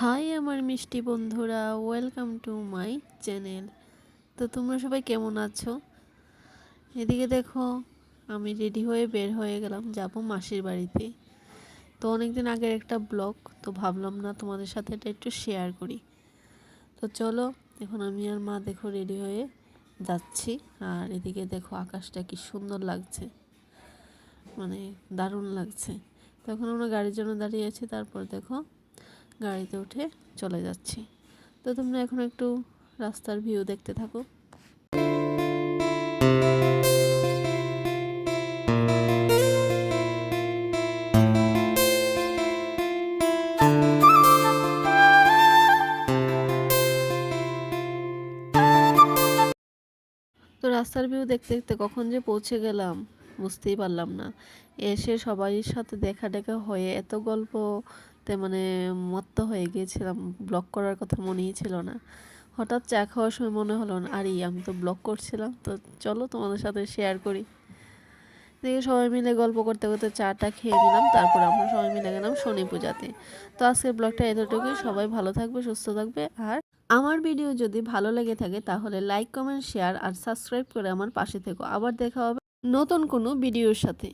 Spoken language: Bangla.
হাই আমার মিষ্টি বন্ধুরা, ওয়েলকাম টু মাই চ্যানেল। তো তোমরা সবাই কেমন আছো? এদিকে দেখো, আমি রেডি হয়ে বের হয়ে গেলাম, যাব মাসির বাড়িতে। তো অনেকদিন আগের একটা ব্লগ, তো ভাবলাম না তোমাদের সাথে এটা একটু শেয়ার করি। তো চলো, এখন আমি আর মা দেখো রেডি হয়ে যাচ্ছি। আর এদিকে দেখো আকাশটা কি সুন্দর লাগছে, মানে দারুণ লাগছে। তখন আমরা গাড়ির জন্য দাঁড়িয়ে আছি, তারপর দেখো গাড়িতে উঠে চলে যাচ্ছি। তো তোমরা এখন একটু রাস্তার ভিউ দেখতে থাকো। তো রাস্তার ভিউ দেখতে দেখতে কখন যে পৌঁছে গেলাম বুঝতেই পারলাম না। এসে সবাই সাথে দেখা টেকা হয়ে এত গল্পতে মানে মত্ত হয়ে গিয়েছিলাম, ব্লগ করার কথা মনেই ছিল না। হঠাৎ চা খাওয়ার সময় মনে হলো আরে আমি তো ব্লগ করছিলাম, তো চলো তোমাদের সাথে শেয়ার করি। দেখে সবাই মিলে গল্প করতে করতে চাটা খেয়ে নিলাম, তারপর আমরা সবাই মিলে গেলাম শনি পূজাতে। তো আজকের ব্লগটা এতটুকুই। সবাই ভালো থাকবে, সুস্থ থাকবে। আর আমার ভিডিও যদি ভালো লেগে থাকে তাহলে লাইক, কমেন্ট, শেয়ার আর সাবস্ক্রাইব করে আমার পাশে থেকো। আবার দেখা হবে নতুন কোনো ভিডিওর সাথে।